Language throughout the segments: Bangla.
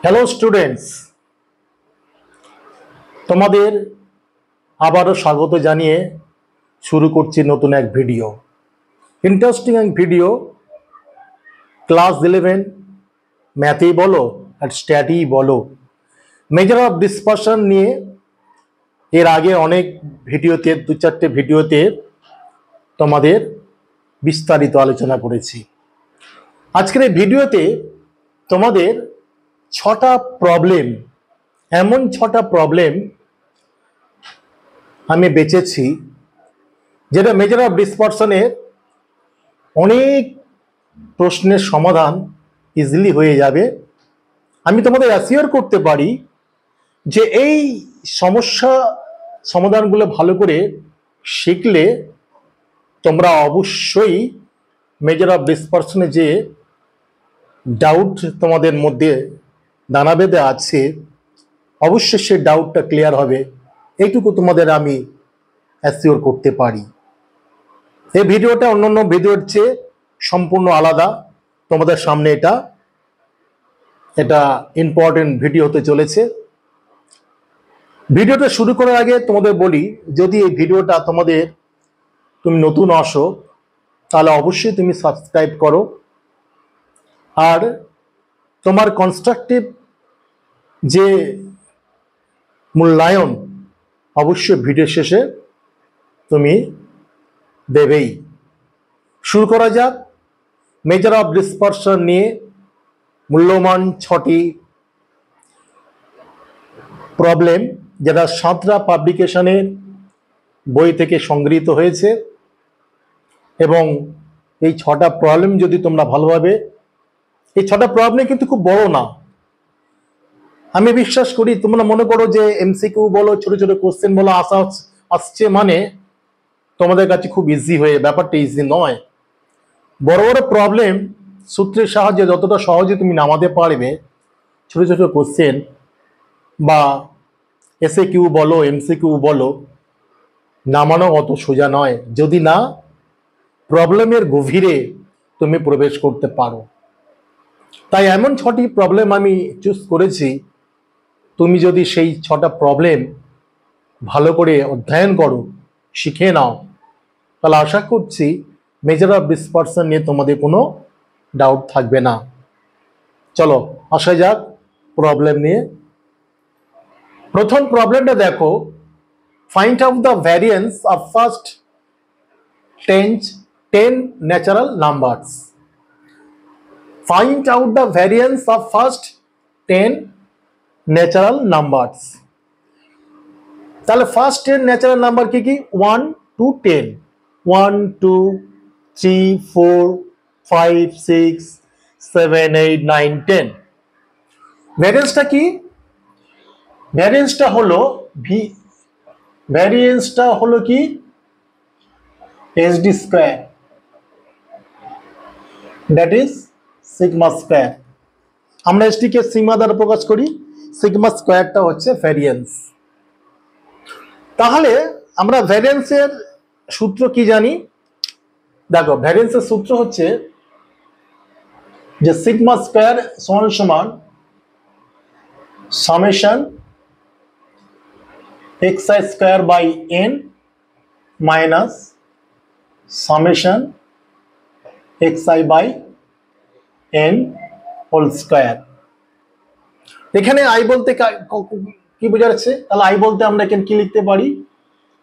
হ্যালো স্টুডেন্টস, তোমাদের আবারও স্বাগত জানিয়ে শুরু করছি নতুন এক ভিডিও। ইন্টারেস্টিং এক ভিডিও। ক্লাস 11 ম্যাথেই বলো আর স্ট্যাটেই বলো, মেজার অফ ডিসপারশন নিয়ে এর আগে অনেক ভিডিওতে, 2-4টে ভিডিওতে তোমাদের বিস্তারিত আলোচনা করেছি। আজকের এই ভিডিওতে তোমাদের 6টা প্রবলেম, এমন 6টা প্রবলেম আমি বেছেছি যেটা মেজার অফ ডিসপারশনের অনেক প্রশ্নের সমাধান ইজিলি হয়ে যাবে। আমি তোমাদের অ্যাসিওর করতে পারি যে এই সমস্যা সমাধানগুলো ভালো করে শিখলে তোমরা অবশ্যই মেজার অফ ডিসপারশনে যে ডাউট তোমাদের মধ্যে দানা বেঁধে আছে, অবশ্যই সে ডাউটটা ক্লিয়ার হবে, এইটুকু তোমাদের আমি অ্যাসিওর করতে পারি। এই ভিডিওটা অন্যান্য ভিডিওর চেয়ে সম্পূর্ণ আলাদা। তোমাদের সামনে এটা ইম্পর্টেন্ট ভিডিও হতে চলেছে। ভিডিওটা শুরু করার আগে তোমাদের বলি, যদি এই ভিডিওটা তুমি নতুন আসো তাহলে অবশ্যই তুমি সাবস্ক্রাইব করো, আর তোমার কনস্ট্রাকটিভ যে মূল্যায়ন অবশ্যই ভিডিও শেষে তুমি দেবেই। শুরু করা যাক মেজার অফ ডিসপারশন নিয়ে মূল্যবান 6টি প্রবলেম, যেটা সাঁতরা পাবলিকেশনের বই থেকে সংগৃহীত হয়েছে। এবং এই 6টা প্রবলেম যদি তোমরা ভালোভাবে, এই 6টা প্রবলেম কিন্তু খুব বড় না। আমি বিশ্বাস করি তোমরা মনে করো যে এমসিকিউ বলো, ছোট ছোট কোশ্চেন বলো আসছে মানে তোমাদের কাছে খুব ইজি হয়ে, ব্যাপারটা ইজি নয়। বড় বড় প্রবলেম সূত্রের সাহায্যে যতটা সহজে তুমি নামাতে পারবে, ছোট ছোট কোশ্চেন বা এসএকিউ বলো, এমসিকিউ বলো, নামানো অত সোজা নয় যদি না প্রবলেমের গভীরে তুমি প্রবেশ করতে পারো। তাই এমন 6টি প্রবলেম আমি চুজ করেছি, তুমি যদি সেই 6টা প্রবলেম ভালো করে অধ্যয়ন করো, শিখে নাও, তাহলে আশা করছি মেজার অফ ডিসপারশন নিয়ে তোমাদের কোনো ডাউট থাকবে না। চলো আসা যাক প্রবলেম নিয়ে। প্রথম প্রবলেমটা দেখো, find out the variance of first 10 natural numbers. Find out the variance of first 10 natural numbers. তাহলে ফার্স্ট 10 ন্যাচারাল নাম্বার কি কি? 1 to 10, 1 2 3 4 5 6 7 8 9 10। ভ্যারিয়েন্সটা কি? ভ্যারিয়েন্সটা হলো কি HD square, that is sigma square. আমরা HD কে সিগমা দ্বারা প্রকাশ করি, সিগমা স্কয়ারটা হচ্ছে ভ্যারিয়েন্স। তাহলে আমরা ভ্যারিয়েন্সের সূত্র কি জানি? দেখো, ভ্যারিয়েন্সের সূত্র হচ্ছে যে সিগমা স্কয়ার সমান summation xi square by n minus summation xi by n whole square. এখানে i বলতে কি বোঝাচ্ছে? তাহলে i বলতে আমরা এখানে কি লিখতে পারি?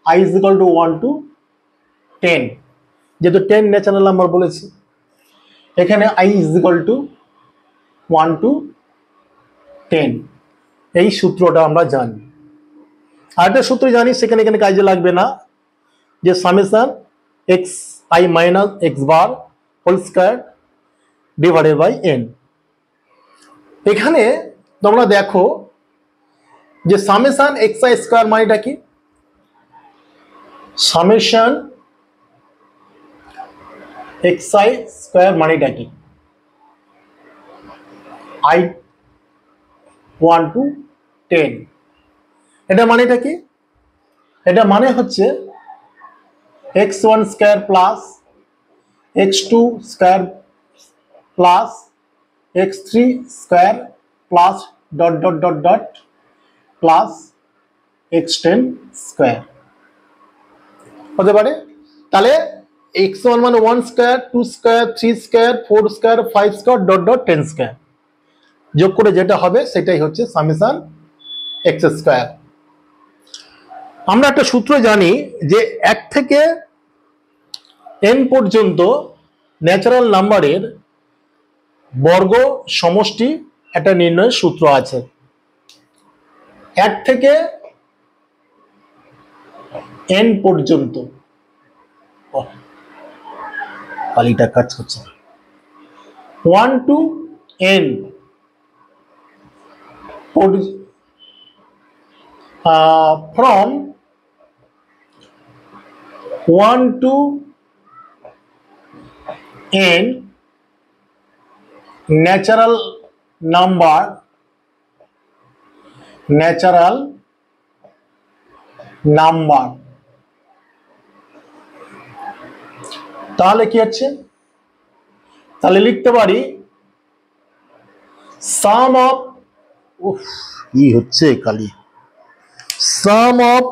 i is equal to 1 to 10, যেহেতু 10 ন্যাচারাল নাম্বার বলেছি, এখানে i is equal to 1 to 10। এই সূত্রটা আমরা জানি। আরেকটা সূত্র জানি, সেখানে কাজে লাগবে না, যে summation xi minus x bar whole square divided by n। এখানে তোমরা দেখো যে সামেশন xi স্কয়ার মানেটা কি? সামেশন xi স্কয়ার মানেটা কি? i 1 to 10। এটা মানেটা কি? এটা মানে হচ্ছে x1 square plus x2 square plus x3 square plus dot dot dot dot plus x10 square হতে পারে। তাহলে x1 মানে 1 square, 2 square, 3 square, 4 square, 5 square dot dot 10 square যোগ করে যেটা হবে সেটাই হচ্ছে সামেশন x স্কোয়ার। আমরা একটা সূত্র জানি যে 1 থেকে n পর্যন্ত ন্যাচারাল নাম্বারের বর্গ সমষ্টি একটা নির্ণয়ের সূত্র আছে। 1 থেকে n পর্যন্ত পালিটা কাজ করছে 1 to n from 1 to n natural number তাহলে কি হচ্ছে, তাহলে লিখতে পারি সাম অফ কি হচ্ছে খালি সাম of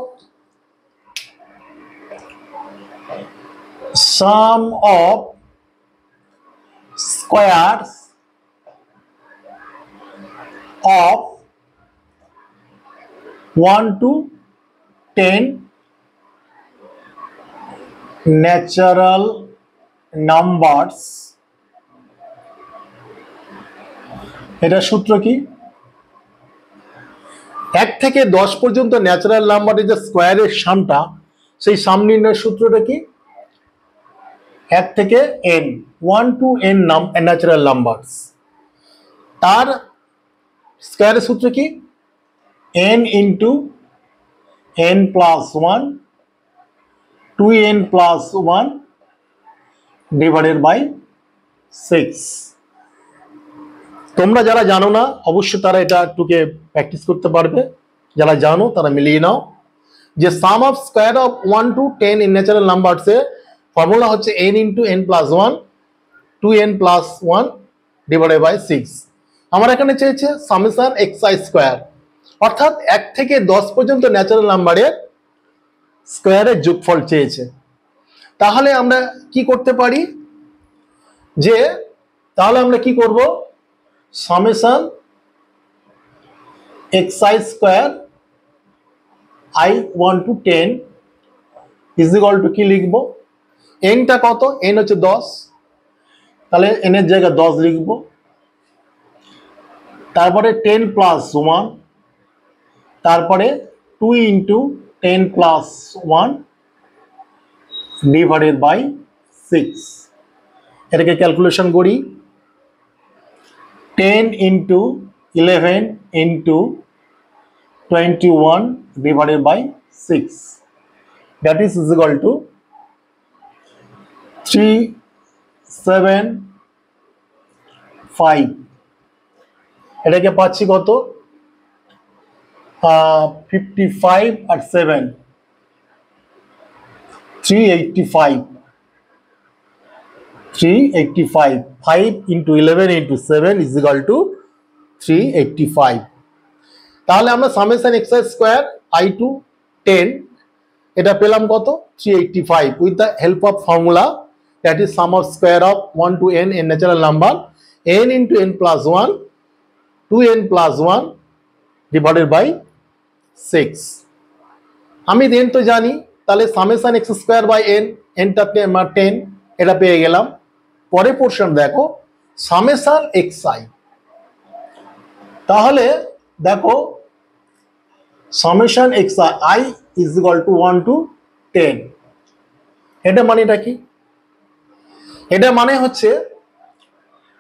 squares of 1 to 10 natural numbers এটা সূত্র কি? 1 থেকে 10 পর্যন্ত ন্যাচারাল নাম্বারের যে স্কোয়ারের সামটা সেই সাম নির্ণয়ের সূত্রটা কি? 1 থেকে n 1 to n natural numbers তার স্কোয়ারের সূত্র কি? n into n plus 1 2n plus 1 divided by 6। তোমরা যারা জানো না অবশ্যই তারা এটা একটুকে প্র্যাকটিস করতে পারবে, যারা জানো তারা মিলিয়ে নাও যে sum of square of 1 to 10 in natural numbers এর ফর্মুলা হচ্ছে n into n plus 1 2n plus 1 divided by 6। আমার এখানে চেয়েছে সামেশন xi স্কোয়ার, অর্থাৎ 1 থেকে 10 পর্যন্ত ন্যাচারাল নাম্বারের স্কোয়ারের যোগফল চেয়েছে। তাহলে আমরা কি করতে পারি যে তাহলে আমরা কি করব, summation xi square i1 to 10 is equal to কি লিখবো, n টা কত, n হচ্ছে 10, তাহলে n এর জায়গায় 10 লিখবো, তারপরে 10 প্লাস 1, তারপরে 2 into 10 plus 1 divided by 6। এটাকে ক্যালকুলেশন করি, 10 into 11 into 21 divided by 6 that is equal to 375। এটাকে পাচ্ছি কত, 55 আর 7 385 5 into 11 into 7 is equal to 385। তাহলে আমরা summation xi square i to 10 এটা পেলাম কত, 385 with the help of formula that is some of square of 1 to n in natural number n into n plus 1 2n plus 1 divided by 6। আমি n তো জানি, তাহলে summation x square by n, nটা 10 এটা পেয়ে গেলাম। পরের পোর্শন দেখো সামেশন xi, তাহলে দেখো summation xi i is equal to 1 to 10। এটা মানেটা কি? এটা মানে হচ্ছে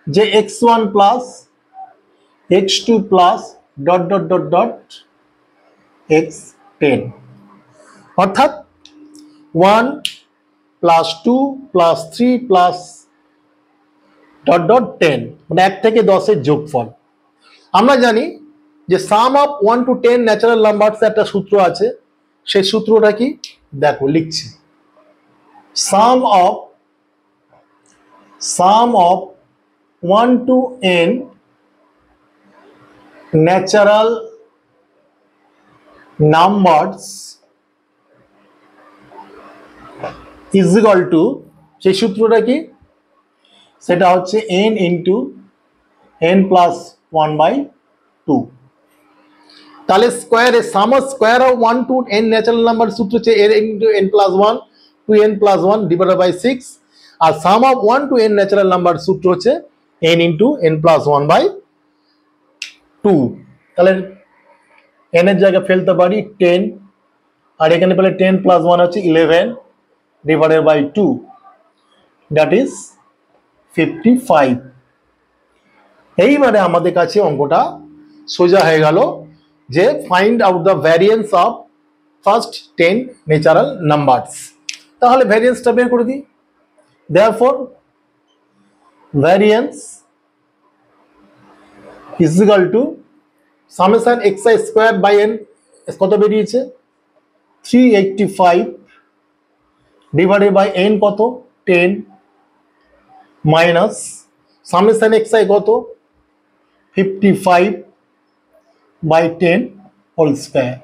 যে x1 plus x2 plus dot dot dot dot x10, অর্থাৎ 1 plus 2 plus 3 plus dot dot 10 মানে 1 থেকে 10 এর যোগফল। আমরা জানি যে sum of 1 to 10 natural numbers একটা সূত্র আছে, সেই সূত্রটা কি দেখো লিখছি, sum of 1 to n natural numbers is equal to, সেই সূত্রটা কি, সেটা হচ্ছে n ইন্টু n প্লাস 1/2। তাহলে স্কোয়ারে sum of square of 1 to n natural number সূত্র হচ্ছে n into n plus 1 to n plus 1 divided by 6, আর sum of 1 to n natural number সূত্র হচ্ছে n ইন্টু n প্লাস 1/2। তাহলে n এর জায়গায় ফেলতে পারি 10, আর এখানে পেলে 10 প্লাস 1 হচ্ছে 11 ডিভাইডেড বাই 2, দ্যাট ইজ 55। এইবারে আমাদের কাছে অঙ্কটা সোজা হয়ে গেল যে find out the variance of first 10 natural numbers. তাহলে ভ্যারিয়েন্সটা বের করে দিই। Therefore variance is equal to summation xi square by n, কত বেরিয়েছে 385 ডিভাইডেড বাই n কত 10 মাইনাস সামেশন xi কত 55 বাই 10 হোল স্কয়ার।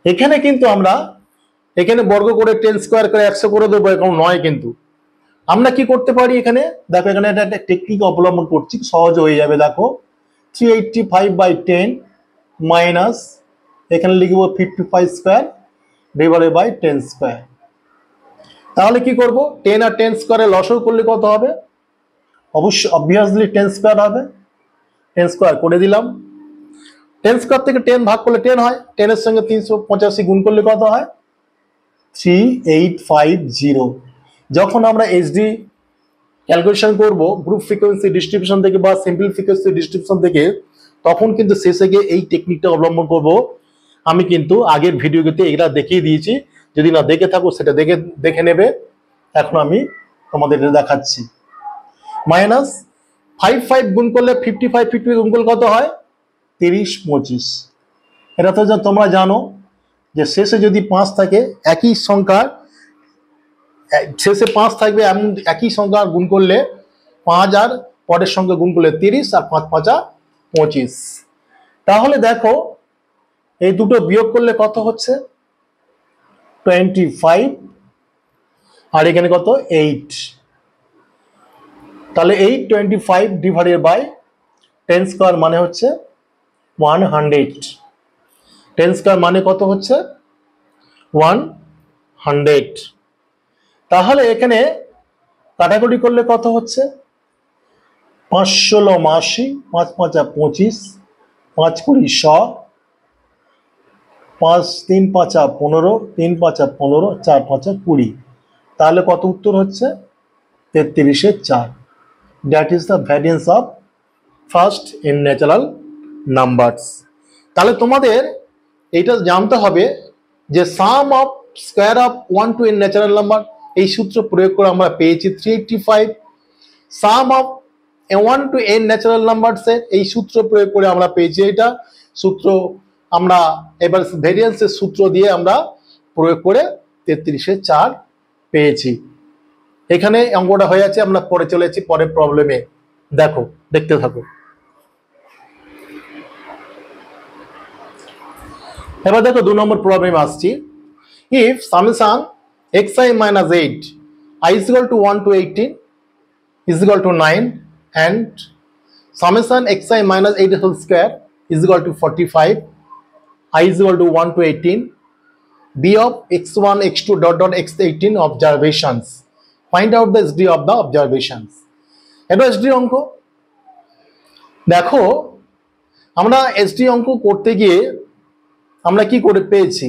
এখানে কিন্তু আমরা এখানে বর্গ করে 10 স্কয়ার করে 100 করে দেবো, এখন নয়। কিন্তু আমরা কি করতে পারি, এখানে দেখো এখানে একটা টেকনিক অবলম্বন করছি, সহজ হয়ে যাবে। দেখো 385 বাই 10 মাইনাস এখানে লিখব 55 স্কয়ার ডিভাইডেড বাই 10 স্কয়ার। তাহলে কি করব, 10 আর 10 স্কয়ারে লসও করলে কত হবে, অবশ্যই অবভিয়াসলি 10 স্কয়ার হবে। 10 স্কয়ার করে দিলাম, 10 স্কয়ার থেকে 10 ভাগ করলে 10 হয়, 10 এর সঙ্গে 385 গুণ করলে কত হয় 3850। যখন আমরা এইচডি ক্যালকুলেশন করব গ্রুপ ফ্রিকোয়েন্সি ডিস্ট্রিবিউশন থেকে বা সিম্পল ফ্রিকোয়েন্সি ডিস্ট্রিবিউশন থেকে, তখন কিন্তু শেষে গিয়ে এই টেকনিকটা অবলম্বন করব। আমি কিন্তু আগের ভিডিওতে এগুলা দেখিয়ে দিয়েছি, যদি না দেখে থাকো সেটা দেখে নেবে। এখন আমি তোমাদের দেখাচ্ছি। মাইনাস 55 গুণ করলে 55 গুণ করলে কত হয় 3025। এটা তো তোমরা জানো যে শেষে যদি 5 থাকে, একই সংখ্যার শেষে 5 থাকবে এমন একই সংখ্যা গুণ করলে 5 আর পরের সঙ্গে গুণ করলে 30 আর 5 5 25। তাহলে দেখো এই দুটো বিয়োগ করলে কত হচ্ছে 25 আর এখানে কত 8। তাহলে 825 ডিভাইডেড বাই 10 স্কয়ার মানে হচ্ছে 100। 10 স্কয়ার মানে কত হচ্ছে 100। তাহলে এখানে কাটাকুটি করলে কত হচ্ছে 5 ষোলো 80, 5 5 25, 5 20 100, 5 3 5 15, 3 5 15, 4 5 20। তাহলে কত উত্তর হচ্ছে 33/4। That is the variance of first n natural numbers. তাহলে তোমাদের এইটা জানতে হবে যে sum of square of 1 to n natural number, এই সূত্র প্রয়োগ করে আমরা পেয়েছি 385। Sum of 1 to n natural নাম্বারসের এই সূত্র প্রয়োগ করে আমরা পেয়েছি এটা সূত্র। আমরা এবার ভেরিয়েন্সের সূত্র দিয়ে আমরা প্রয়োগ করে 33/4 পেয়েছি। এখানে অঙ্কটা হয়ে আছে, আমরা পরে চলেছি পরের প্রবলেমে। দেখো, দেখতে থাকো। এবার দেখো 2 নম্বর প্রবলেম আসছি। If summation xi minus 8 I is equal to 1 to 18 is equal to 9 and summation xi minus 8 whole square is equal to 45, I is equal to 1 to 18, b of x1 x2 dot dot x18 observations, find out the SD of the observations। এটা SD অঙ্ক। দেখো আমরা SD অঙ্ক করতে গিয়ে আমরা কি করে পেয়েছি,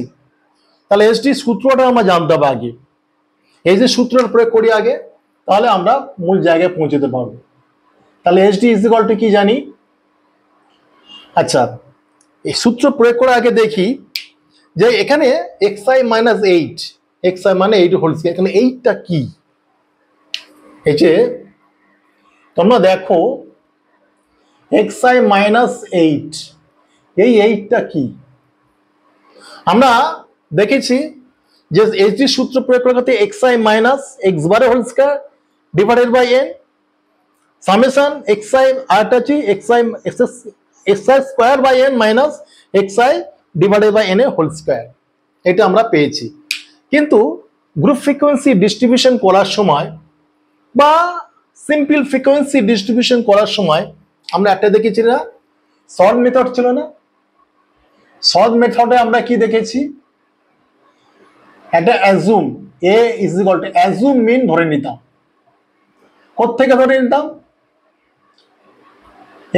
তাহলে SD সূত্রটা আমরা জানতে হবে আগে। এই যে সূত্রটা প্রয়োগ করি আগে, তাহলে আমরা মূল জায়গায় পৌঁছতে পারবো। তাহলে SD ইজ ইকুয়াল টু কি জানি। আচ্ছা, এই সূত্র প্রয়োগ করে আগে দেখি যে এখানে xi minus 8, xi মানে 8 হোল স্কয়ার, এখানে 8টা কি। এই যে তোমরা দেখো xi minus 8, এই 8টা কি। আমরা দেখেছি যে এইচডি সূত্র প্রয়োগ করতে xi মাইনাস x বারের whole square divided by n, summation xi আরেকটা হচ্ছে xi square by n minus xi divided by n এর হোল স্কয়ার, এটা আমরা পেয়েছি। কিন্তু গ্রুপ ফ্রিকোয়েন্সি ডিস্ট্রিবিউশন করার সময় বা সিম্পল ফ্রিকোয়েন্সি ডিস্ট্রিবিউশন করার সময় আমরা একটা দেখেছি না, সর্ট মেথড ছিল না? সর্ট মেথডে আমরা কি দেখেছি, একটা assume a is equal to assume mean ধরে নিতাম। কোত্থেকে ধরে নিতাম?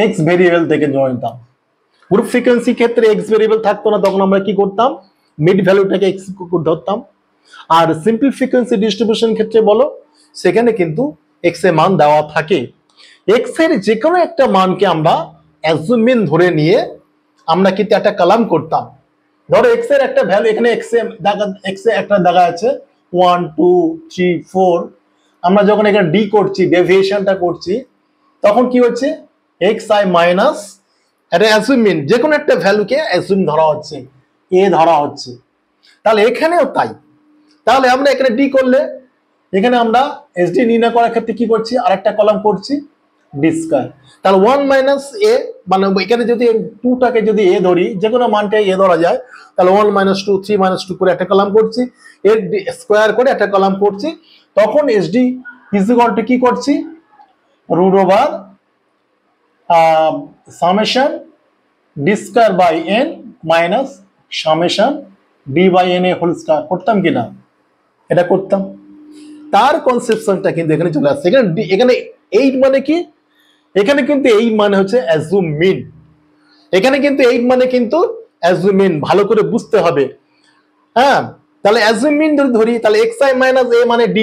এক্স ভেরিয়েবল থেকে ধরে নিতাম। গ্রুপ ফ্রিকোয়েন্সি ক্ষেত্রে এক্স ভেরিয়েবল থাকতো না, তখন আমরা কি করতাম, মিড ভ্যালুটাকে এক্স ধরতাম। আর সিম্পল ফ্রিকোয়েন্সি ডিস্ট্রিবিউশন ক্ষেত্রে বলো, সেখানে কিন্তু এক্স এর মান দেওয়া থাকে। এক্স এর যে কোনো একটা মানকে আমরা অ্যাজুম মিন ধরে নিয়ে আমরা কিন্তু একটা কলাম করতাম। ধরো এক্স এর একটা ভ্যালু, এখানে এক্স এ একটা দেখা আছে 1 2 3 4, আমরা যখন এখানে ডি করছি, ডেভিয়েশনটা করছি, তখন কি হচ্ছে, এক্স আই মাইনাস একটা অ্যাজুম মিন, যে কোনো একটা ভ্যালুকে অ্যাজুম ধরা হচ্ছে, এ ধরা হচ্ছে। তাহলে এখানেও তাই। তাহলে আমরা এখানে ডি করলে, এখানে আমরা এসডি নির্ণয় করার ক্ষেত্রে কি করছি, আরেকটা কলাম করছি ডি স্কয়ার। তাহলে 1 মাইনাস এ, মানে এখানে যদি 2টাকে যদি এ ধরি, যে কোনো মানটা এ ধরা যায়, তাহলে 1 মাইনাস 2 3 মাইনাস 2 করে একটা কলাম করছি, এর স্কয়ার করে একটা কলাম করছি, তখন এসডি ইজ ইকুয়াল টু কি করছি, root over summation D square by N minus summation D by N এ হোল স্কয়ার। করতাম কিনা? এটা করতাম। তার কনসেপশনটা কিন্তু এখানে চলে আসছে। এখানে 8 মানে কি, এখানে কিন্তু 8 মানে হচ্ছে অ্যাজুম মিন। এখানে কিন্তু 8 মানে কিন্তু অ্যাজুম মিন, ভালো করে বুঝতে হবে। হ্যাঁ, তাহলে অ্যাজুম মিন যদি ধরি, তাহলে xi মাইনাস a মানে d,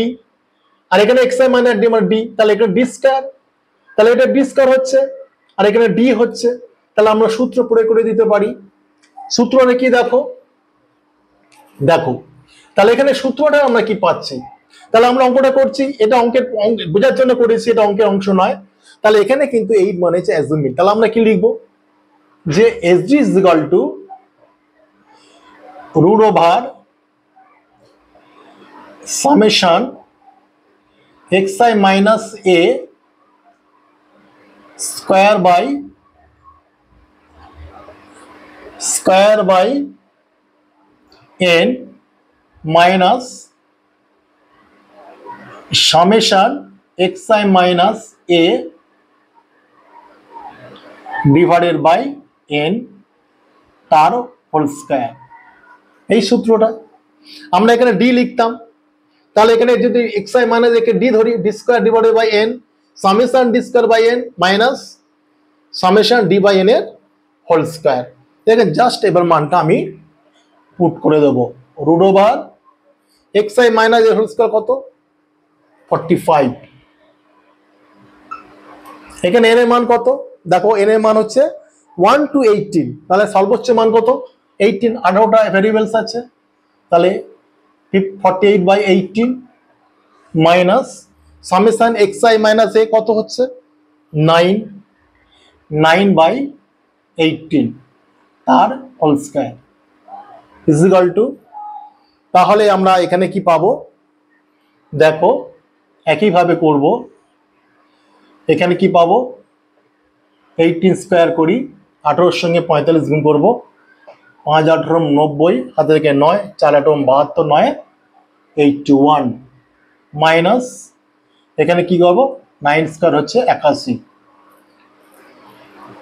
আর এখানে xi মাইনাস d মানে d, তাহলে এখানে d স্কয়ার, তাহলে এটা d স্কয়ার হচ্ছে, আর এখানে d হচ্ছে। তাহলে আমরা সূত্র প্রয়োগ করে দিতে পারি। সূত্রটা কি দেখো, দেখো তাহলে এখানে সূত্রটা আমরা কি পাচ্ছি, তাহলে আমরা অঙ্কটা করছি, এটা অঙ্কের বোঝার জন্য করেছি, এটা অঙ্কের অংশ নয়। তাহলে এখানে কিন্তু 8 মানে হচ্ছে অ্যাজুম মিন। তাহলে আমরা কি লিখবো, যে SD is equal to root over summation xi minus a square by n minus summation xi minus a divided by n তার হোল স্কয়ার। এই সূত্রটা আমরা এখানে ডি লিখতাম। তাহলে এখানে যদি xi মাইনাস একে ডি ধরি, D square divided by n summation D square by n minus summation D by n এর হোল স্কয়ার। দেখেন জাস্ট এবার মানটা আমি পুট করে দেবো, রুট ওভার xi মাইনাস এর হোল স্কয়ার কত, 45। এখানে n এর মান কত, দেখো n এর মান হচ্ছে 1 to 18, তাহলে সর্বোচ্চ মান কত, 18। 18টা ভেরিয়েবলস আছে, তাহলে 48 by 18 minus summation xi minus a কত হচ্ছে 9 বাই 18 তার whole square is equal to, তাহলে আমরা এখানে কি পাবো, দেখো একইভাবে করব। এখানে কি পাবো, 18 স্কয়ার করি, 18 এর সঙ্গে 45 গুণ করবো, 5 18 90, হাতে থেকে 9, 4 8 72, 9 81 মাইনাস এখানে কি করবো, 9 স্কয়ার হচ্ছে 81।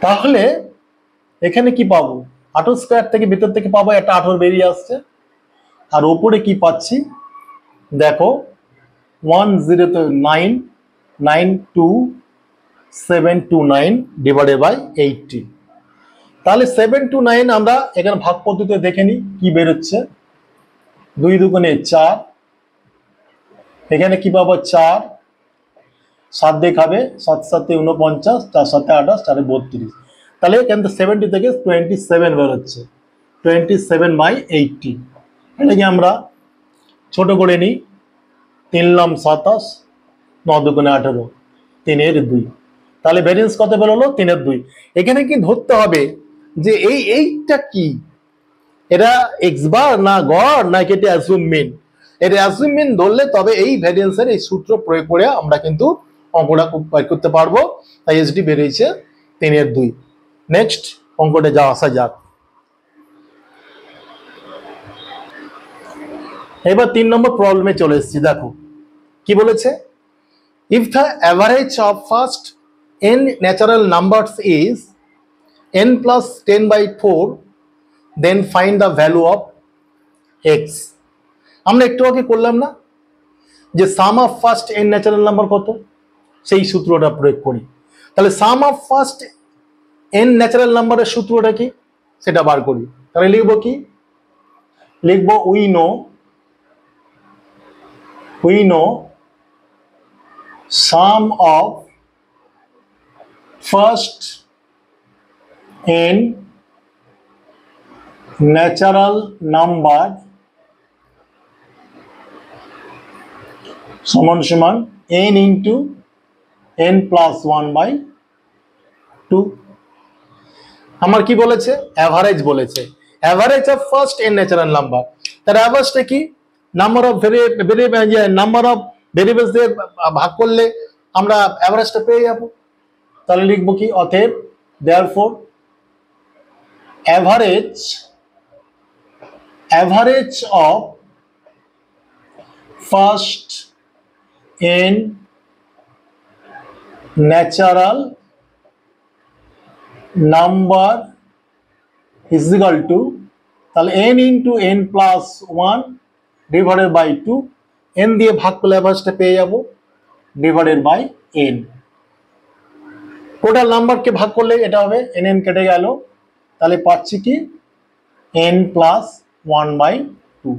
তাহলে এখানে কি পাবো, 18 স্কয়ার থেকে ভিতর থেকে পাবো একটা 18 বেরিয়ে আসছে, আর উপরে কি পাচ্ছি দেখো 1099279 ডিভাইডেড বাই 80। তাহলে 729 আমরা এখানে ভাগ পদ্ধতিতে দেখে নিই কি বেরোচ্ছে, 2 দুগুণে 4, এখানে কি পাবো 4, 7 দিয়ে খাবে, 7 7 49, 4 7 28, 4 32। তাহলে এখান থেকে 70 থেকে 27 বেরোচ্ছে, 27 বাই 80। এটাকে আমরা ছোট করে নিই, 3 লাম 27, 9 দুগুণে 18, 3 এর 2। তাহলে ভ্যারিয়েন্স কত বেরোলো, 3 এর 2। এখানে কি ধরতে হবে যে এই এইটা কি, এটা এক্স বার না গড় না এটা অ্যাজুম মিন। এটা অ্যাজুম মিন ধরলে তবে এই ভ্যারিয়েন্সের এই সূত্র প্রয়োগ করে আমরা কিন্তু অঙ্কটা বের করতে পারবো। তাই এসডি বেরিয়েছে 3/2। নেক্সট অঙ্কটা যা আসা যাক। এবার 3 নম্বর প্রবলেমে চলে এসেছি। দেখো কি বলেছে, if the average of first n natural numbers is n plus 10/4 then find the value of x। আমরা একটু আগে করলাম না যে sum of first n natural number কত, সেই সূত্রটা প্রয়োগ করি। তাহলে sum of first n natural নাম্বারের সূত্রটা কি সেটা বার করি। তাহলে লিখবো কি, লিখবো we know some of first n natural number সমান সমান n ইন্টু n প্লাস 1/2। আমার কি বলেছে, অ্যাভারেজ বলেছে, average of first n natural number. তার অ্যাভারেজটা কি, number of number of variables দিয়ে ভাগ করলে আমরা অ্যাভারেজটা পেয়ে যাব। তাহলে লিখবো কি, অতএব therefore average of first n natural number is equal to, তাহলে n into n plus 1 divided by 2, n দিয়ে ভাগ করলে অ্যাভারেজটা পেয়ে যাব ডিভাইডেড বাই n। টোটাল নাম্বারকে ভাগ করলে এটা হবে n কেটে গেল, তাহলে পাচ্ছি কি n প্লাস 1/2।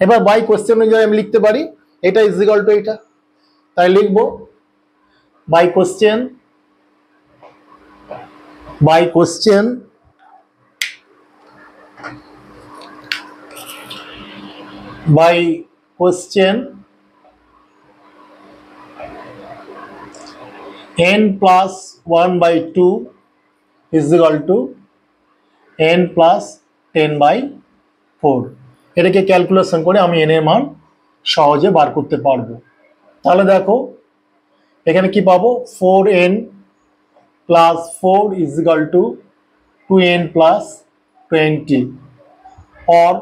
এবার বাই কোশ্চেন অনুযায়ী আমি লিখতে পারি এটা ইজ ইকুয়াল টু এটা। তাই লিখবো by question n plus 1/2 is equal to n plus 10/4। এটাকে ক্যালকুলেশন করে আমি n এর মান সহজে বার করতে পারবো। তাহলে দেখো এখানে কি পাবো, 4n plus 4 is equal to 2n plus 20, or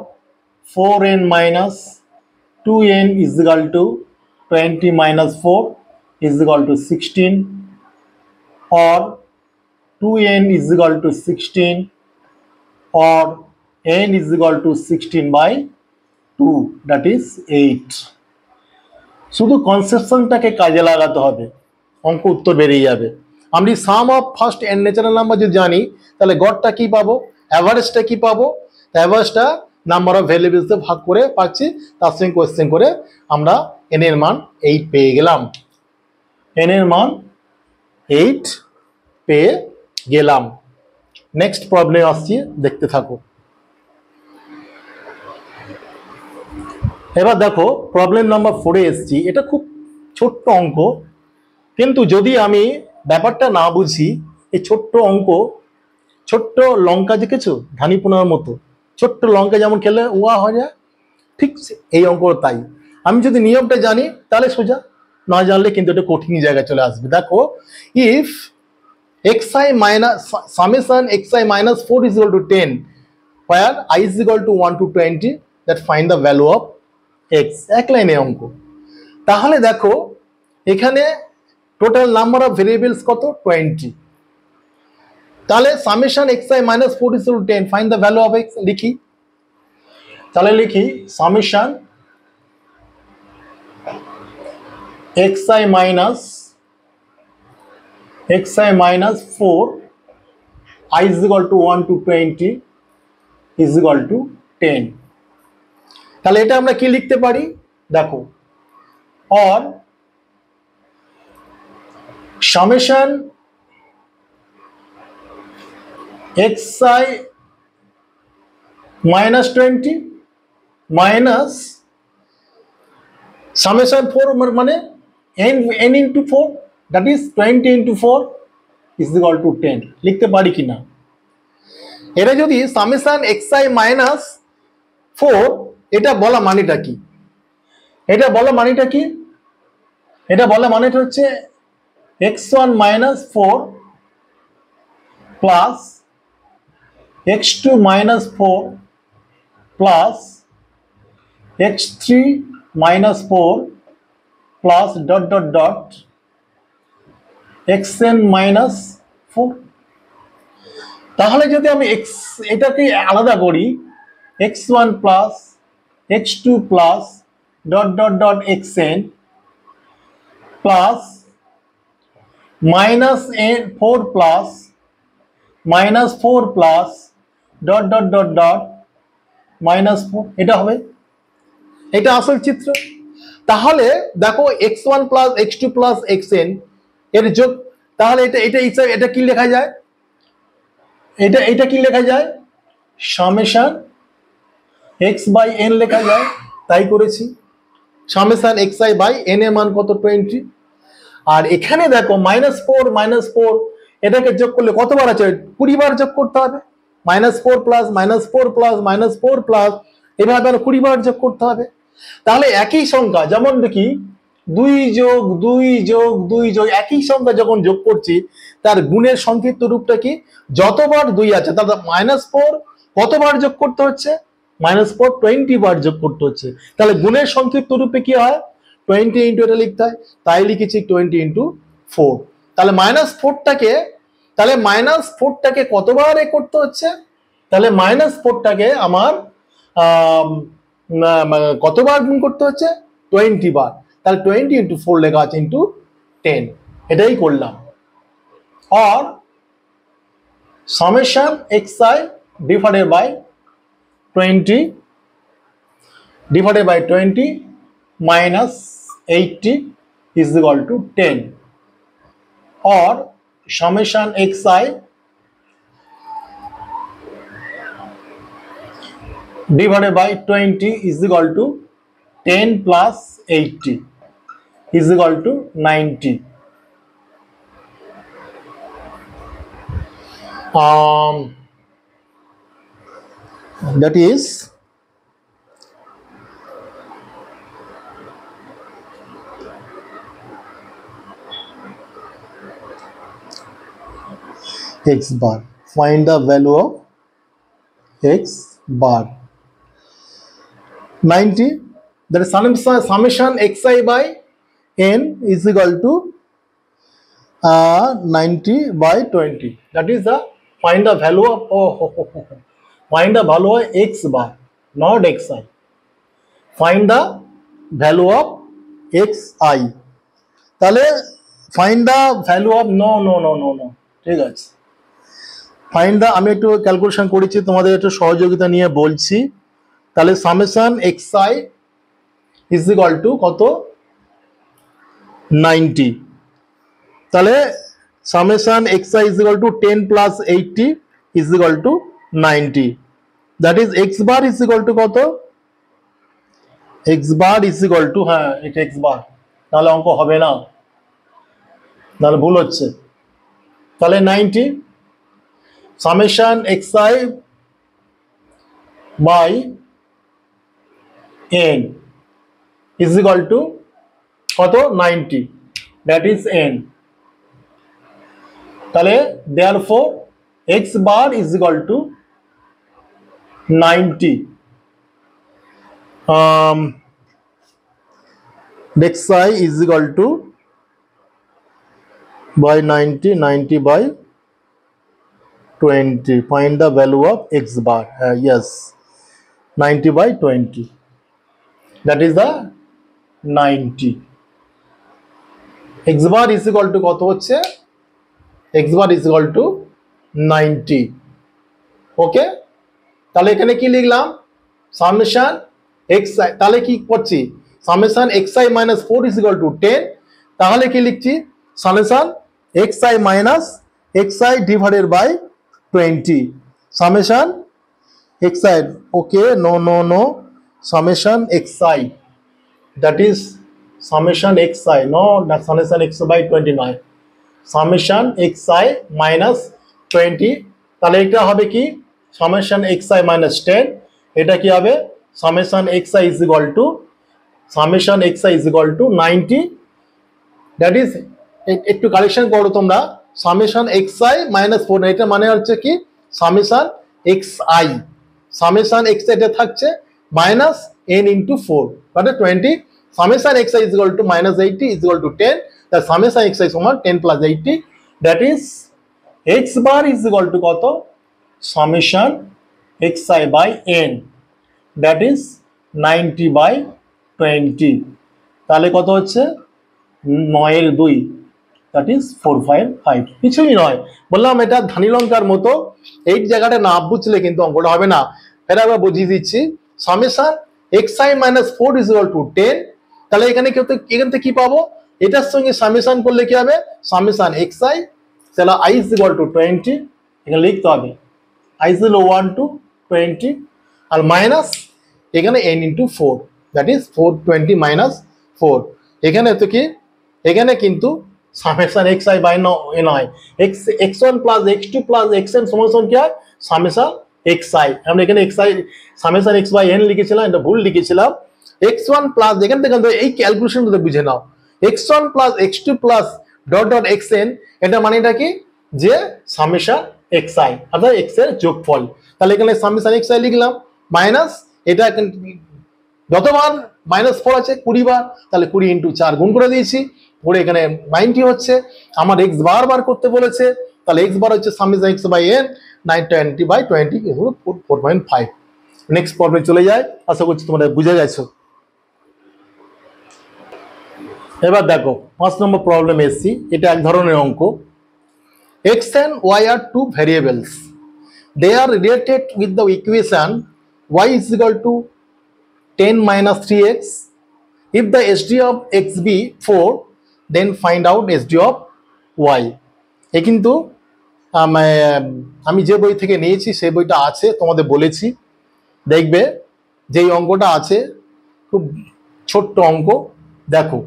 4n minus 2n is equal to 20 minus 4 is equal to 16, or 2n is equal to 16, or n is equal to 16/2, that is 8। শুধু কনসেপশনটাকে কাজে লাগাতে হবে, অঙ্ক উত্তর বেরিয়ে যাবে। আমি sum of first n natural number যদি জানি তাহলে গড়টা কি পাবো, অ্যাভারেজটা কি পাবো, অ্যাভারেজটা নাম্বার অফ ভ্যারিয়েবলস দিয়ে ভাগ করে পাচ্ছি, তার সঙ্গে কোয়েশ্চেন করে আমরা n এর মান 8 পেয়ে গেলাম। n এর মান 8 পেয়ে গেলাম। নেক্সট প্রবলেম আসছি, দেখতে থাকো। এবার দেখো প্রবলেম নাম্বার 4 এ এসেছি। এটা খুব ছোট্ট অঙ্ক, কিন্তু যদি আমি ব্যাপারটা না বুঝি, এই ছোট্ট অঙ্ক, ছোট্ট লঙ্কা দেখেছো ধানিপোনার মতো, ছোট্ট লঙ্কা যেমন খেলে উয়া হয়ে যায়, ঠিক এই অঙ্ক তাই। আমি যদি নিয়মটা জানি তাহলে সোজা, না জানলে কিন্তু এটা কঠিন জায়গায় চলে আসবে। দেখো, if xi minus summation xi minus 4 is equal to 10 where I is equal to 1 to 20, that find the value of x। এক লাইনে অঙ্ক। তাহলে দেখো এখানে টোটাল নাম্বার অফ ভেরিয়েবলস কত, 20। তাহলে summation xi minus 4 is equal to 10, find the value of x। লিখি, তাহলে লিখি summation xi minus 4 I is equal to 1 to 20 is equal to 10। তাহলে এটা আমরা কি লিখতে পারি, দেখো, or summation xi minus 20 minus summation 4 মানে n into 4, that is 20 into 4 is equal to 10। লিখতে পারি কিনা, এটা যদি সামেশন xi minus 4, এটা বলা মানেটা কি, এটা বলা মানেটা হচ্ছে x1 minus 4 plus x2 minus 4 plus x3 minus 4 plus dot dot dot xn minus 4। তাহলে যদি আমি এটাকে আলাদা করি x1 plus x2 plus dot dot dot xn plus minus 4 plus minus 4 plus dot dot dot dot minus 4, এটা হবে, এটা আসল চিত্র। তাহলে দেখো x1 plus x2 plus xn এর যোগ, তাহলে এটা কি লেখা যায়, এটা কি লেখা যায়, সামেশন x বাই n লেখা যায়, তাই করেছি। সামেশন xi বাই n এর মান কত, 20। আর এখানে দেখো -4 এটাকে যোগ করলে কতবার আছে, 20 বার যোগ করতে হবে। -4 প্লাস -4 প্লাস -4 প্লাস, এভাবে 20 বার যোগ করতে হবে। তাহলে একই সংখ্যা, যেমন দেখি 2 যোগ 2 যোগ 2 যোগ, একই সংখ্যা যখন যোগ করছি তার গুণের সংক্ষিপ্ত রূপটা কি, যতবার 2 আছে তাহলে -4 কতবার যোগ করতে হচ্ছে, -4 20 বার যোগ করতে হচ্ছে। তাহলে গুণের সংক্ষিপ্ত রূপে কি হয়, 20 ইন্টু এটা লিখতে হয়, তাই লিখেছি 20 ইন্টু 4। তাহলে -4টাকে কতবার করতে হচ্ছে, তাহলে -4টাকে আমার কতবার গুণ করতে হচ্ছে, 20 বার। তাহলে 20 ইন্টু 4 লেখা আছে ইন্টু 10, এটাই করলাম। আর summation xi divided by 20 minus 80 is equal to 10, or summation xi divided by 20 is equal to 10 plus 80 is equal to 90. That is x bar. Find the value of x bar. 90. That is summation xi by n is equal to 90 by 20. That is the find the value of find the value of x bar, not xi. Find the value of xi. তাহলে find the value of no, ঠিক আছে। ফাইন্ড দা, আমি একটু ক্যালকুলেশন করেছি, তোমাদের একটু সহযোগিতা নিয়ে বলছি। তাহলে summation xi is equal to কত, 90। তাহলে summation xi is equal to 10 plus 80 is equal two 90। That is x bar is equal to কত, x bar is equal two, হ্যাঁ এটা x বার, তাহলে অঙ্ক হবে না, তাহলে ভুল হচ্ছে। তাহলে 90 summation xi by n is equal to কত, 90, that is n। তাহলে therefore x bar is equal to 90, xi is equal to by 90 by 20. Find the value of x bar. Yes, 90 by 20. That is the 90. X bar is equal to কত হচ্ছে, x bar is equal to 90. ওকে, তাহলে এখানে কি লিখলাম, সামেশন xi, তাহলে কি করছি, summation xi minus 4 is equal to 10, তাহলে কি লিখছি, summation xi minus xi divided by 20, summation xi, okay, no, summation xi, that is summation xi, no, that summation xi by 29, summation xi minus 20, তাহলে এটা হবে কি, summation xi minus 10, এটা কি হবে, summation xi is equal to 90, that is একটু কারেকশন করো তোমরা, সামেশন এক্স আই মাইনাস 4, এটা মানে হচ্ছে কি summation x i, summation x এটা থাকছে মাইনাস এন ইন্টু 4 মানে 20, summation x i is equal to minus 80 is equal to 10, তার সামেশন এক্স আই সমান 10 plus 80, that is x bar is equal to কত, summation x i by n, that is 90/20, তাহলে কত হচ্ছে 9/2, দ্যাট ইজ 455, কিছুই নয়। বললাম এটা ধানি লঙ্কার মতো, এই জায়গাটা না বুঝলে কিন্তু অঙ্কটা হবে না। ফের আবার বুঝিয়ে দিচ্ছি, summation x I minus 4 is equal to 10, তাহলে এখানে এখান থেকে কি পাবো, এটার সঙ্গে সামেশন করলে কি হবে, সামেশন এক্স আই, তাহলে আই ইজ ইকুয়াল টু 20, এখানে লিখতে হবে আই ইজ ইকুয়াল 1 to 20 আর মাইনাস এখানে n into 4, that is 420 minus 4, এখানে তো কি, এখানে কিন্তু summation x i by n হয়, x1 plus x2 plus xn সমান কি হয়, সামেশন এক্স আই। আমরা এখানে x i summation x by n লিখেছিলাম, এটা ভুল লিখেছিলাম। x1 প্লাস, এখান থেকে এই ক্যালকুলেশনটা বুঝে নাও, x1 plus x2 plus dot dot xn, এটা মানেটা কি যে সামেশন এক্স আই অর্থাৎ x এর যোগফল। তাহলে এখানে সামেশন এক্স আই লিখলাম মাইনাস এটা যতবার মাইনাস 4 আছে 20 বার, তাহলে 20 ইন্টু 4 গুণ করে দিয়েছি, পরে এখানে 90 হচ্ছে, আমার এক্স বার বার করতে বলেছে, তাহলে এক্স বার হচ্ছে summation x by n 920/20 4.5। Next পর্বে চলে যায়, আশা করছি তোমরা বুঝে গেছো। এবার দেখো 5 নম্বর প্রবলেম এসছি, এটা এক ধরনের অঙ্ক। x and y are two variables, they are related with the equation y is equal to 10 minus 3x, if the SD of x be 4 then find out SD of y। এ কিন্তু আমি যে বই থেকে নিয়েছি সেই বইটা আছে, তোমাদের বলেছি দেখবে যেই অঙ্কটা আছে খুব ছোট্ট অঙ্ক। দেখো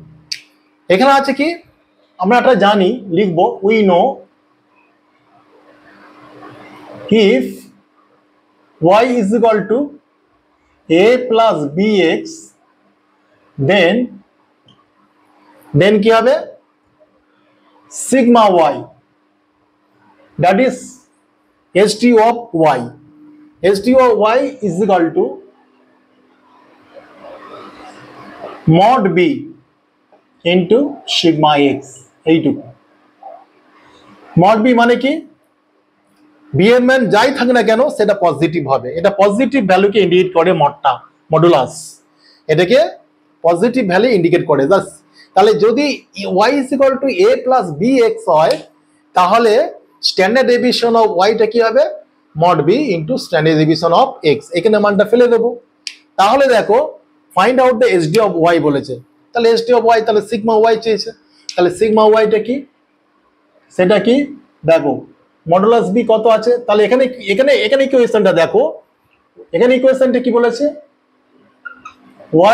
এখানে আছে কি, আমরা এটা জানি, লিখবো we know if y is equal to a plus bx then কি হবে, sigma y, that is ST of y, ST of y is equal to mod b into sigma x, এইটুকু। mod b মানে কি, বি এর মান যাই থাকে না কেন সেটা পজিটিভ হবে, এটা পজিটিভ ভ্যালুকে ইন্ডিকেট করে, মডটা মডুলাস এটাকে পজিটিভ ভ্যালু ইন্ডিকেট করে। জাস্ট তাহলে যদি y is equal to a plus bx হয়, তাহলে স্ট্যান্ডার্ড ডেভিয়েশন অফ y টা কি হবে, mod b into standard deviation of x, এখানে মানটা ফেলে দেবো। তাহলে দেখো find out the SD of y বলেছে, তাহলে এসডি অফ y, তাহলে সিগমা y চেয়েছে, তাহলে সিগমা y টা কি, সেটা কি দেখো মডুলাস বি কত আছে, তাহলে এখানে এখানে এখানে ইকুয়েশনটা দেখো, এখানে ইকুয়েশনটা কি বলেছে,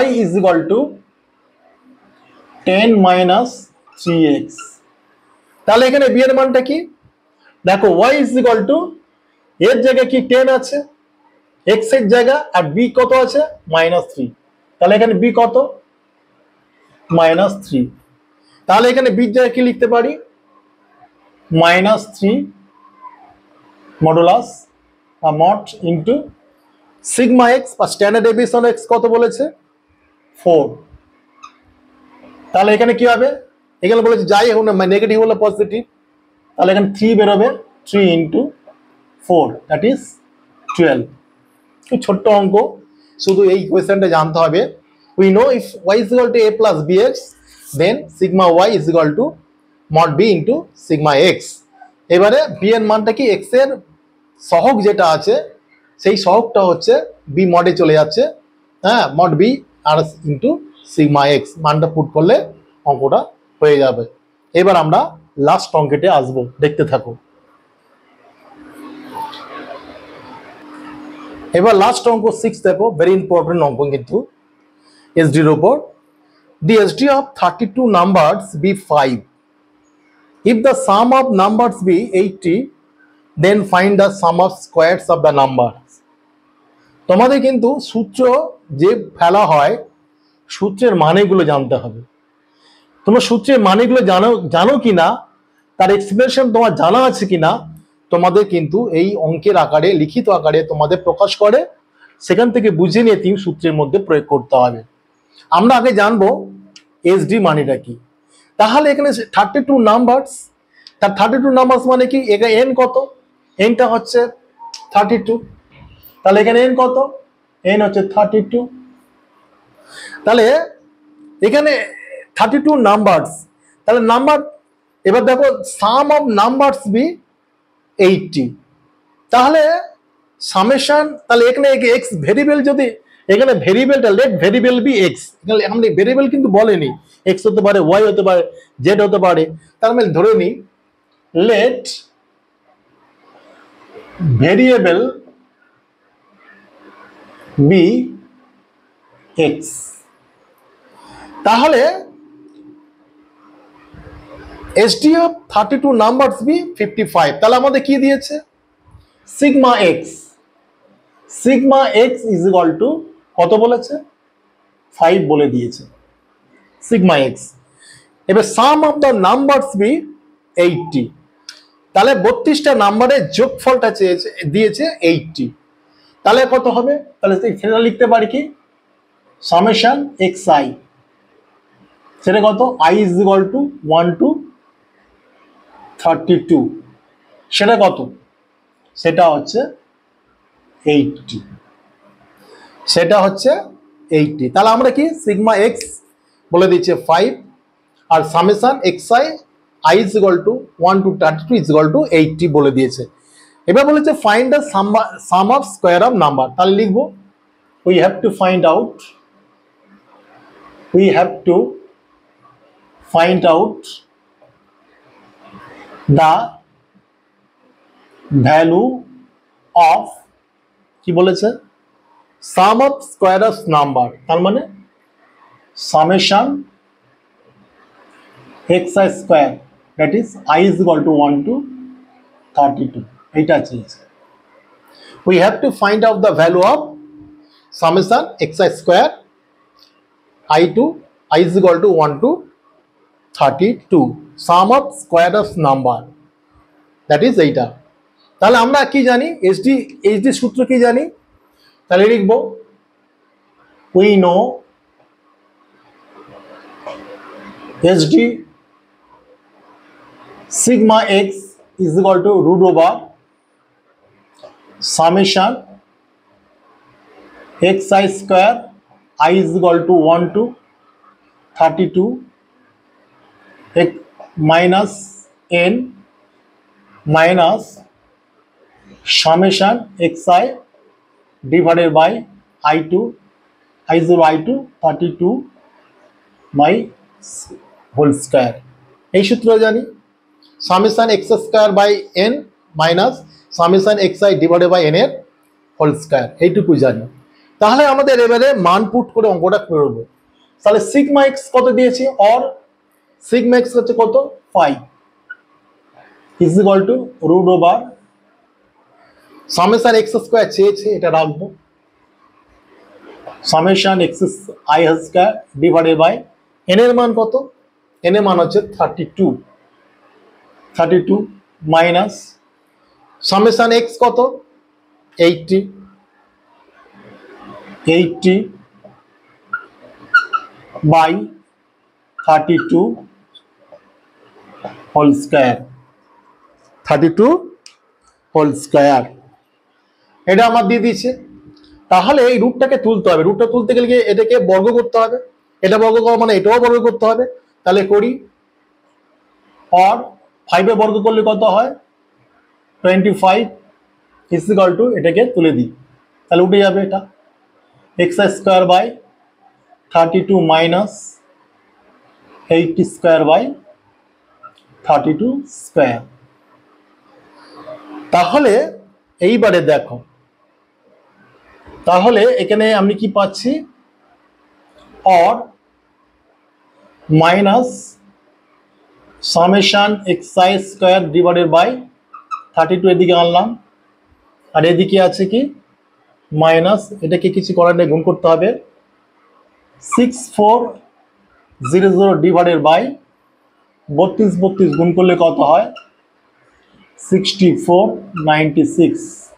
y is equal to 10 minus 3x, তাহলে এখানে b এর মানটা কি দেখো, y is equal to এর জায়গায় কি 10 আছে x এর জায়গা, আর b কত আছে -3, তাহলে এখানে b কত -3, তাহলে এখানে b এর জায়গায় কি লিখতে পারি -3 modulus mod into sigma x বা স্ট্যান্ডার্ড ডেভিয়েশন এক্স কত বলেছে 4, তাহলে এখানে কি হবে, এখানে বলেছে যাই হোক না নেগেটিভ হলে পজিটিভ, তাহলে এখানে 3 বেরোবে, 3 ইন্টু 4 দ্যাট ইজ 12। খুব ছোট্ট অঙ্ক, শুধু এই ইকুয়েশনটা জানতে হবে। We know if y is equal to a plus bx then sigma y is equal to mod b into sigma x। এবারে b এর মানটা কি, x এর সহগ যেটা আছে সেই সহগটা হচ্ছে b মডে চলে যাচ্ছে, হ্যাঁ mod b আর ইন্টু সিগমা এক্স, মানটা পুট করলে অঙ্কটা হয়ে যাবে। এবার আমরা লাস্ট অঙ্কেতে আসবো, দেখতে থাকো। এবার লাস্ট অঙ্ক 6 দেখো, ভেরি ইম্পর্টেন্ট অঙ্ক কিন্তু এসডির উপর। The SD of 32 numbers be 5, if the sum of numbers be 80 then find the sum of squares of the numbers। তোমাদের কিন্তু সূত্র যে ফেলা হয় সূত্রের মানেগুলো জানতে হবে। তোমরা সূত্রের মানেগুলো জানো কিনা, তার এক্সপ্লেনেশন তোমার জানা আছে কিনা, তোমাদের কিন্তু এই অঙ্কের আকারে, লিখিত আকারে তোমাদের প্রকাশ করে, সেখান থেকে বুঝে নিয়ে তুমি সূত্রের মধ্যে প্রয়োগ করতে হবে। আমরা আগে জানবো এসডি মানেটা কি। তাহলে এখানে 32 নাম্বারস, তার 32 নাম্বারস মানে কি, এখানে এন কত, এনটা হচ্ছে 32, তাহলে এখানে এন কত, এন হচ্ছে 32। তাহলে এখানে 32 নাম্বারস, তাহলে নাম্বার, এবার দেখো সাম অফ নাম্বারস বি 80, তাহলে সামেশন, তাহলে এখানে এক্স ভেরিয়েবল, যদি এখানে ভেরিয়েবলটা লেট ভেরিয়েবল বি এক্স, এখানে আমরা ভেরিয়েবল কিন্তু বলেনি, এক্স হতে পারে, ওয়াই হতে পারে, জেড হতে পারে, তার মানে ধরে নিই লেট ভেরিয়েবল বি এক্স। তাহলে এসডি অফ 32 নাম্বারস বি 55, তাহলে আমাদের কি দিয়েছে, sigma x, sigma x is equal to কত বলেছে, 5 বলে দিয়েছে সিগমা এক্স। এবার সাম অফ দ্য নাম্বারস বি 80, তাহলে 32টা নাম্বারের যোগফলটা দিয়েছে 80, তাহলে কত হবে, তাহলে সেটা লিখতে পারি কি, সামেশন এক্স আই, সেটা কত, I is equal to 1 to 32, সেটা কত, সেটা হচ্ছে 80, সেটা হচ্ছে 80। তাহলে আমরা কি সিগমা এক্স বলে দিচ্ছে 5, আর summation x i, i is equal to 1 to 32 is equal to 80 বলে দিয়েছে। এবার বলেছে find the sum of square of number, তাহলে লিখবো we have to find out, we have to find out the value of, কি বলেছে, sum of square of number, তার মানে summation xi square, that is I is equal to 1 to 32, এটা চেয়েছে। we have to find out the value of summation xi square I is equal to 1 to 32, sum of square of number, that is এইটা। তাহলে আমরা কি জানি, এইচডি সূত্র কি জানি, তাহলে লিখবো we know HD sigma x is equal to root over summation xi square I is equal to 1 to 32 x minus n minus summation xi divided by I2, I0 I2 32 by whole square, এই সূত্র জানি, summation x square by n minus summation xi divided by n এর হোল স্কয়ার, এইটুকু জানি। তাহলে আমাদের এবারে মান পুট করে অঙ্কটা করব। তাহলে সিগমা এক্স কত দিয়েছি, অর সিগমা এক্স হচ্ছে কত, 5 is equal to root over summation x square চেয়েছে, এটা রাখবো, summation x i square divided by n এর মান কত, এন এর মান হচ্ছে 32 মাইনাস সামেশন এক্স কত, 80 by 32 whole square, 32 whole square, এটা আমার দিয়ে দিয়েছে। তাহলে এই রুটটাকে তুলতে হবে, রুটটা তুলতে গেলে এটাকে বর্গ করতে হবে, এটা বর্গ করা মানে এটাও বর্গ করতে হবে, তাহলে করি, আর 5 এ বর্গ করলে কত হয়, 25 is equal to, এটাকে তুলে দিই, তাহলে উঠে যাবে এটা x square by 32 minus 80 square by 32 square। তাহলে এইবারে দেখো, তাহলে এখানে আমি কি পাচ্ছি, or minus summation xi square divided by 32 এদিকে আনলাম, আর এদিকে আছে কি মাইনাস, এটাকে কিছু করার নেই, গুণ করতে হবে, 64 0 0 ডিভাইডেড বাই 32 32 গুণ করলে কত হয় 64 96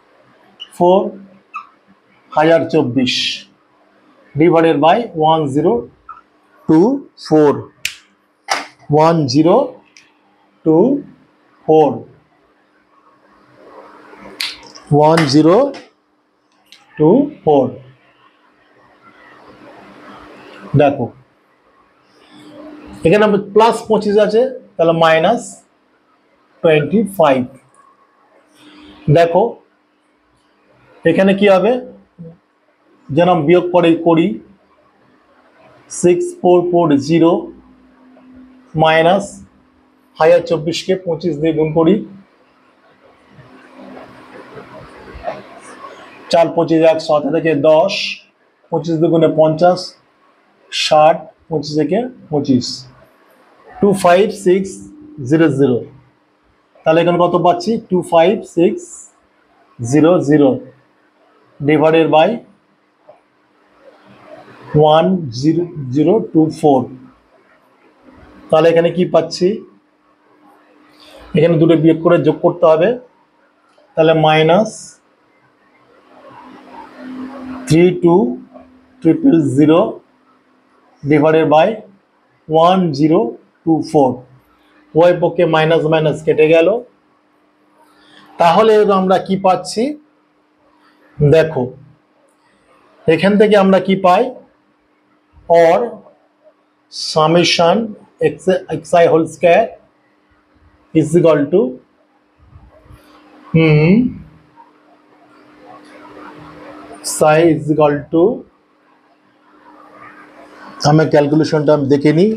4024 ডিভাইডেড বাই 1024 1024 দেখো এখানে প্লাস 25 আছে তাহলে -25 দেখো এখানে কি হবে যেন বিয়োগ করে করি 6440 মাইনাস 1024 কে 25 দিয়ে গুণ করি 4 25 100 থেকে 10 25 দুগুণে 50 60 25 থেকে 25 25600 তাহলে এখানে কত পাচ্ছি 25600 ডিভাইডেড বাই 1024 তাহলে এখানে কি পাচ্ছি এখানে দুটো বিয়োগ করে যোগ করতে হবে তাহলে -32000 ডিভাইডেড বাই 1024 ওই পক্ষে মাইনাস মাইনাস কেটে গেল তাহলে আমরা কি পাচ্ছি দেখো এখান থেকে আমরা কি পাই or summation xi whole square is equal to psi is equal to हमें ক্যালকুলেশনটা আমি দেখে নিই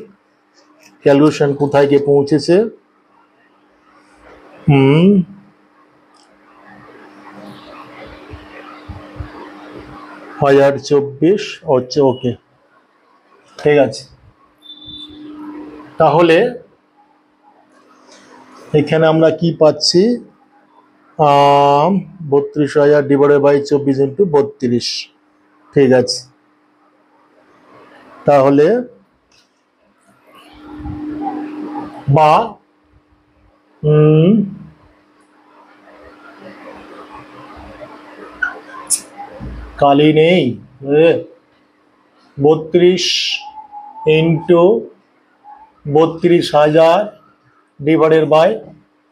ক্যালকুলেশন কোথায় গিয়ে পৌঁছেছে 1024 হচ্ছে ওকে ঠিক আছে তাহলে এখানে আমরা কি পাচ্ছি 32000 ডিভাইডেড বাই 24 ইন্টু 32 ঠিক আছে তাহলে বা কালি নেই 32 ইন্টু 32000 ডিভাইডেড বাই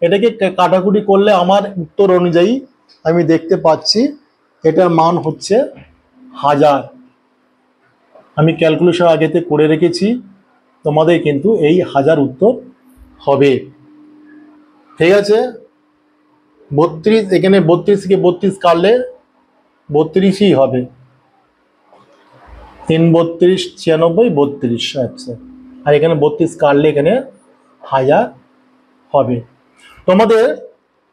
এটাকে কাটাকুটি করলে আমার উত্তর অনুযায়ী আমি দেখতে পাচ্ছি এটার মান হচ্ছে 1000 আমি ক্যালকুলেশন আগেতে করে রেখেছি তোমাদের কিন্তু এই 1000 উত্তর হবে ঠিক আছে 32 এখানে 32 থেকে 32 কাটলে 32ই হবে 3 32 96 32 আচ্ছা আর এখানে 32 কাটলে এখানে 1000 হবে তোমাদের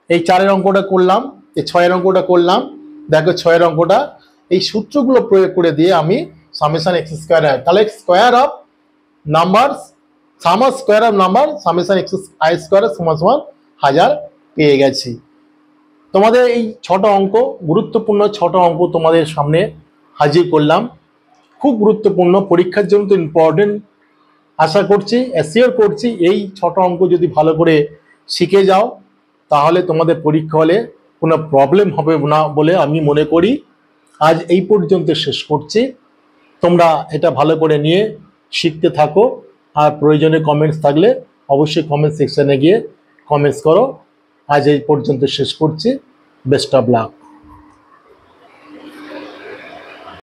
এই 4 এর অঙ্কটা করলাম এই 6 এর অঙ্কটা করলাম দেখো 6 এর অঙ্কটা এই সূত্রগুলো প্রয়োগ করে দিয়ে আমি সামেশন x স্কয়ার হয় তাহলে square of numbers some square of number summation x i square সমান সমান 1000 পেয়ে গেছি তোমাদের এই 6টা অঙ্ক গুরুত্বপূর্ণ 6টা অঙ্ক তোমাদের সামনে হাজির করলাম খুব গুরুত্বপূর্ণ পরীক্ষার জন্য তো ইম্পর্টেন্ট আশা করছি অ্যাসিওর করছি এই 6টা অঙ্ক যদি ভালো করে শিখে যাও তাহলে তোমাদের পরীক্ষা হলে কোনো প্রবলেম হবে না বলে আমি মনে করি আজ এই পর্যন্ত শেষ করছি তোমরা এটা ভালো করে নিয়ে শিখতে থাকো আর প্রয়োজনে কমেন্টস থাকলে অবশ্যই কমেন্ট সেকশনে গিয়ে কমেন্টস করো আজ এই পর্যন্ত শেষ করছি বেস্ট অফ লাক